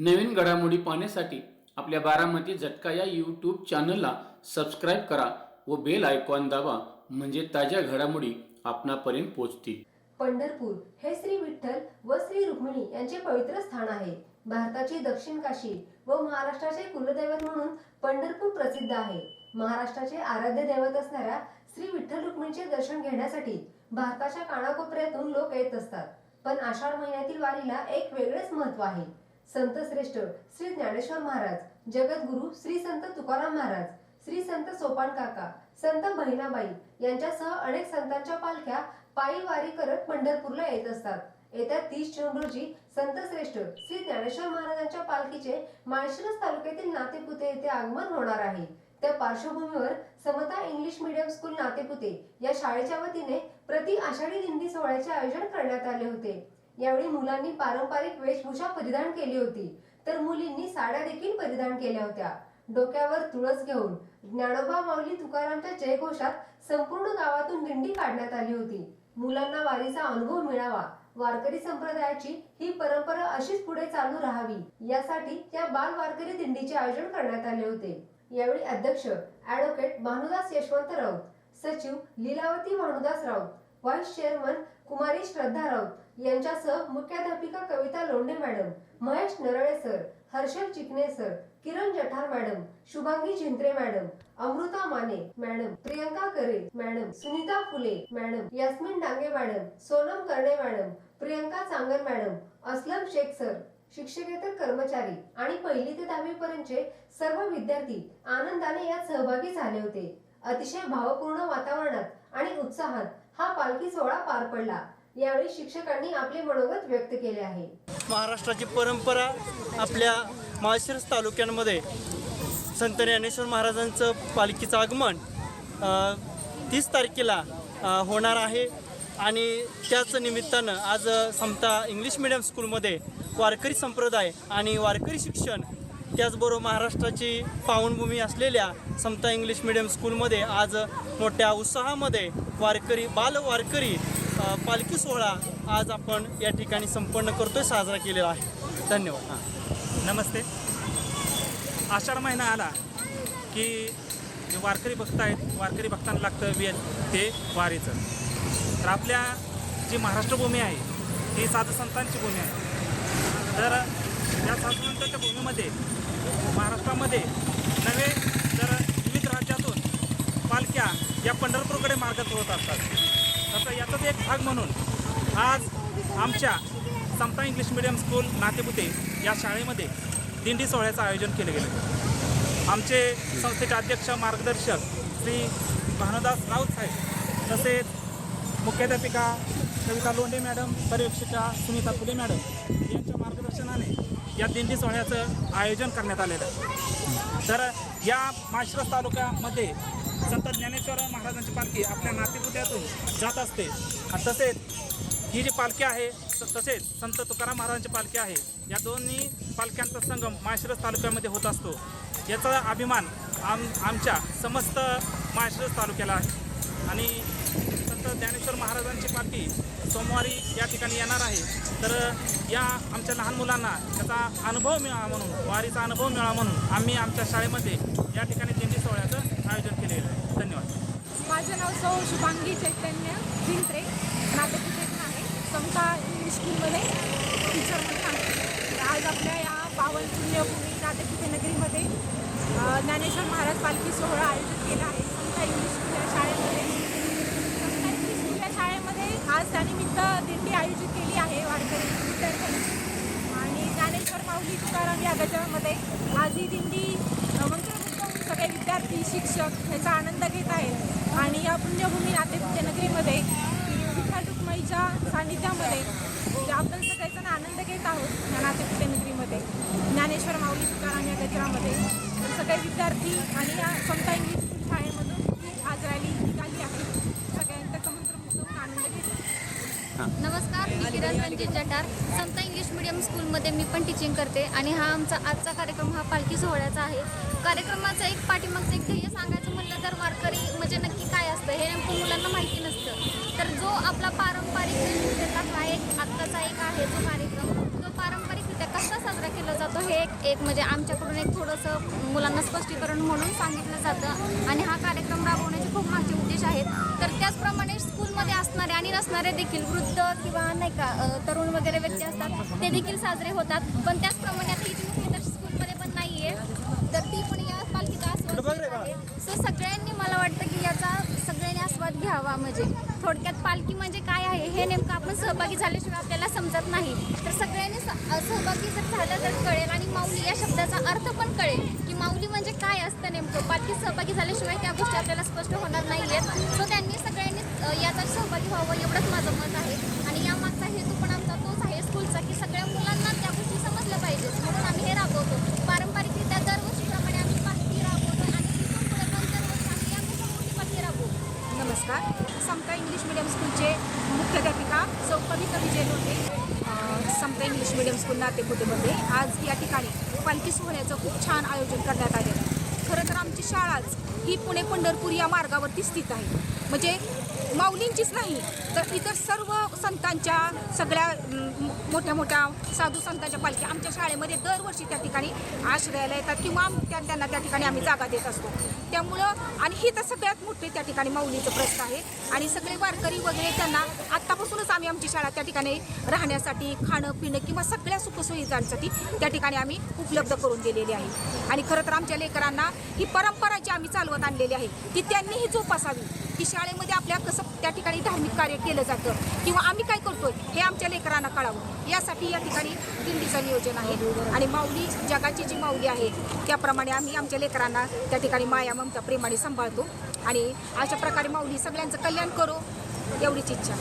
नवीन घडामोडी पाहण्यासाठी आपल्या बारामती झटका या यूट्यूब चॅनलला सबस्क्राईब करा व बेल आयकॉन दाबा, म्हणजे ताज्या घडामोडी आपणापर्यंत पोहोचतील। पंढरपूर हे श्री विठ्ठल व श्री रुक्मिणी यांचे पवित्र स्थान आहे। भारताची दक्षिण काशी व महाराष्ट्राचे कुलदैवत म्हणून पंढरपूर प्रसिद्ध आहे। महाराष्ट्राचे आराध्य दैवत असणाऱ्या श्री विठ्ठल रुक्मिणीचे दर्शन घेण्यासाठी भारताच्या कानाकोपऱ्यातून लोक येत असतात। पण आषाढ महिन्यातील वारीला एक वेगळेच महत्त्व आहे। संत श्रेष्ठ श्री ज्ञानेश्वर महाराज, जगद्गुरु श्री संत तुकाराम महाराज, श्री संत सोपान काका, संत बहिणाबाई यांच्यासह अनेक संतांच्या पालख्या पायी वारी करत पंढरपूरला येत असतात। येत्या 30 जून रोजी संत श्रेष्ठ श्री ज्ञानेश्वर महाराजांच्या पालखीचे माळशिरस तालुक्यातील नातेपुते येथे आगमन होणार आहे। त्या पार्श्वभूमीवर समता इंग्लिश मीडियम स्कूल नातेपुते या शाळेच्या वतीने प्रति आषाढी दिंडी सोहळ्याचे आयोजन करण्यात आले होते। यावेळी मुलांनी पारंपरिक वेशभूषा परिधान केली होती, तर मुलींनी साड्या देखील परिधान केल्या होत्या। डोक्यावर तुळस घेऊन ज्ञानोबा माऊली तुकारामच्या जयघोषात संपूर्ण गावातून दिंडी काढण्यात आली होती। मुलांना वारीचा अनुभव मिळावा, वारकरी संप्रदायाची ही परंपरा अशीच पुढे चालू राहावी, यासाठी या बाल वारकरी दिंडीचे आयोजन करण्यात आले होते। यावेळी अध्यक्ष ॲडव्होकेट भानुदास यशवंत राऊत, सचिव लीलावती भानुदास राऊत, व्हाईस चेअरमन कुमारी श्रद्धा राऊत यांच्यासह मुख्याध्यापिका Kavita Londhe madam, Mahesh Narale sir, Harshal Chikane sir, Kiran Jathar madam, Shubhangi Zintre madam, Amruta Mane madam, Priyanka Kare madam, Sunita Phule madam, Yasmin Dange madam, Sonam Karne madam, Priyanka Changar madam, Aslam Shaikh sir, शिक्षकेतर कर्मचारी आणि 1ली ते 10वी पर्यंतचे सर्व विद्यार्थी आनंदाने यात सहभागी झाले होते। अतिशय भावपूर्ण वातावरणात आणि उत्साहात हा पालखी सोहळा पार पडला। यावेळी शिक्षकांनी आपले मनोगत व्यक्त केले आहे। महाराष्ट्राची परंपरा आपल्या माळशिरस तालुक्यांमध्ये संत ज्ञानेश्वर महाराजांचं पालखीचं आगमन 30 तारखेला होणार आहे आणि त्याच निमित्तानं आज समता इंग्लिश मीडियम स्कूलमध्ये वारकरी संप्रदाय आणि वारकरी शिक्षण, त्याचबरोबर महाराष्ट्राची पावनभूमी असलेल्या समता इंग्लिश मीडियम स्कूलमध्ये आज मोठ्या उत्साहामध्ये बाल वारकरी पालखी सोहळा आज आपण या ठिकाणी संपन्न करतोय, साजरा केलेला आहे। धन्यवाद। नमस्ते। आषाढ महिना आला की जे वारकरी भक्त आहेत, वारकरी भक्तांना लागतं वेळ ते वारीचं। तर आपल्या जी महाराष्ट्रभूमी आहे ही साधू संतांची भूमी आहे। तर या साधू संतांच्या भूमीमध्ये महाराष्ट्रामध्ये नव्हे तर विविध राज्यातून पालख्या या पंढरपूरकडे मार्गस्थ होत असतात। तर याचाच एक भाग म्हणून आज आमच्या समता इंग्लिश मीडियम स्कूल नातेपुते या शाळेमध्ये दिंडी सोहळ्याचं आयोजन केलं गेलं। आमचे संस्थेचे अध्यक्ष मार्गदर्शक श्री भानुदास राऊत साहेब, तसेच मुख्याध्यापिका कविता लोंढे मॅडम, पर्यवेक्षिका सुनीता फुले मॅडम यांच्या मार्गदर्शनाने या दिंडी सोहळ्याचं आयोजन करण्यात आलेलं आहे। तर या माळशिरस तालुक्यामध्ये संत ज्ञानेश्वर महाराजांची पालखी आपल्या नातेपुत्यातून जात असते। तसेच ही जी पालखी आहे तसेच संत तुकाराम महाराजांची पालखी आहे, या दोन्ही पालख्यांचा संगम माळशिरस तालुक्यामध्ये होत असतो। याचा अभिमान आमच्या समस्त माळशिरस तालुक्याला आहे। आणि संत ज्ञानेश्वर महाराजांची पालखी सोमवारी या ठिकाणी येणार आहे। तर या आमच्या लहान मुलांना त्याचा अनुभव मिळावा म्हणून, वारीचा अनुभव मिळावा म्हणून आम्ही आमच्या शाळेमध्ये या ठिकाणी दिंडी सोहळ्याचं आयोजन केलेलं आहे। धन्यवाद। माझं नाव सौ शुभांगी चैतन्य झिंत्रे, नातेपुतेतून आहे, समता इंग्लिश स्कूलमध्ये टीचर म्हणून आहे। आज आपल्या या पावन पुण्यभूमी नातेपुते नगरीमध्ये ज्ञानेश्वर महाराज पालखी सोहळा आयोजित केला आहे समता इंग्लिश स्कूल या शाळेमध्ये। समता इंग्लिश स्कूल या शाळेमध्ये आज त्यानिमित्त दिंडी आयोजित केली आहे वारकरी विद्यार्थ्यांची, आणि ज्ञानेश्वर माऊली तुकाराम या गजरामध्ये आज ही दिंडी मंत्रमुग्ध सगळे विद्यार्थी शिक्षक याचा आनंद घेत आहेत। आणि या पुण्यभूमी नातेपुते नगरीमध्ये विठ्ठल रुक्माईच्या सान्निध्यामध्ये आपण सगळेजण आनंद घेत आहोत। या नातेपुते नगरीमध्ये ज्ञानेश्वर माऊली तुकाराम या गजरामध्ये सगळे विद्यार्थी आणि या समता इंग्लिश स्कूल शाळेमधून आज रॅली निघाली आहे। सगळ्यांचा मंत्रमुग्ध होऊन आनंद घेत आहे। नमस्कार, मी किरण रणजित जठार, समता इंग्लिश मीडियम स्कूलमध्ये मी पण टीचिंग करते आणि हा आमचा आजचा कार्यक्रम हा पालखी सोहळ्याचा आहे। कार्यक्रमाचं एक पाठीमागचं एक ध्येय सांगायचं म्हणलं तर वारकरी म्हणजे नक्की काय असतं हे नेमकं मुलांना माहिती नसतं। तर जो आपला पारंपरिक वेशभूषेचा एक आत्ताचा एक आहे जो कार्यक्रम, तो पारंपरिकरित्या कसा साजरा केलं जातं हे एक म्हणजे आमच्याकडून एक थोडंसं मुलांना स्पष्टीकरण म्हणून सांगितलं जातं आणि हा कार्यक्रम राबवण्याचे खूप मागचे उद्देश आहेत. तर त्याचप्रमाणे स्कूलमध्ये असणारे आणि नसणारे देखील वृद्ध किंवा नाही का तरुण वगैरे व्यक्ती असतात ते देखील साजरे होतात. पण त्याचप्रमाणे आता इथे मुख्य तर स्कूलमध्ये पण नाही आहे तर ती पण या पालखीचा आस्वाद घेत आहे. सो सगळ्यांनी मला वाटतं की याचा सगळ्यांनी आस्वाद घ्यावा. म्हणजे थोडक्यात पालखी म्हणजे काय आहे हे नेमकं आपण सहभागी झाल्याशिवाय आपल्याला समजत नाही. तर सगळ्यांनी सहभागी जर झालं तर कळेल आणि माऊली या शब्दाचा अर्थ पण कळेल की माऊली म्हणजे काय असतं नेमकं. पालखी सहभागी झाल्याशिवाय त्या गोष्टी आपल्याला स्पष्ट होणार नाही आहेत. सो त्यांनी सगळ्यांनी याचा सहभागी व्हावं एवढंच माझं मत आहे. आणि यामागचा हेतू पण आमचा तोच आहे स्कूलचा की सगळ्या मुलांना त्या गोष्टी समजल्या पाहिजेत म्हणून आम्ही हे राबवतो. पारंपरिकरित्या दरवर्षीप्रमाणे आम्ही पालखी राबवतो आणि तिथून पुढे पण दरवर्षी आम्ही यापेक्षा मोठी पालखी राबवू. नमस्कार. समता इंग्लिश मीडियम स्कूलचे मुख्याध्यापिका सौ कविता विजय लोटे, समता इंग्लिश मीडियम स्कूल नातेपुतेमध्ये आज या ठिकाणी पालखी सोहळ्याचं खूप छान आयोजन करण्यात आले. खरं तर आमची शाळाच ही पुणे पंढरपूर या मार्गावरती स्थित आहे. म्हणजे माऊलींचीच नाही तर इतर सर्व संतांच्या सगळ्या मोठ्या मोठ्या साधू संतांच्या पालखी आमच्या शाळेमध्ये दरवर्षी त्या ठिकाणी आश्रयाला येतात किंवा त्यांना त्या ठिकाणी आम्ही जागा देत असतो. त्यामुळं आणि ही तर सगळ्यात मोठी त्या ठिकाणी माऊलीचं प्रस्थ आहे आणि सगळे वारकरी वगैरे त्यांना आत्तापासूनच आम्ही आमची शाळा त्या ठिकाणी राहण्यासाठी खाणं पिणं किंवा सगळ्या सुखसुविधांसाठी त्या ठिकाणी आम्ही उपलब्ध करून दिलेली आहे. आणि खरं तर आमच्या लेकरांना ही परंपरा जी आम्ही चालवत आणलेली आहे ती त्यांनीही जोपासावी की शाळेमध्ये आपल्या कसं त्या ठिकाणी धार्मिक कार्य केलं जातं किंवा आम्ही काय करतोय हे आमच्या लेकरांना कळावं यासाठी या ठिकाणी दिंडीचं नियोजन आहे. आणि माऊली जगाची जी माऊली आहे त्याप्रमाणे आम्ही आमच्या लेकरांना त्या ठिकाणी माया ममता प्रेमाने सांभाळतो आणि अशा प्रकारे माऊली सगळ्यांचं कल्याण करो एवढीच इच्छा.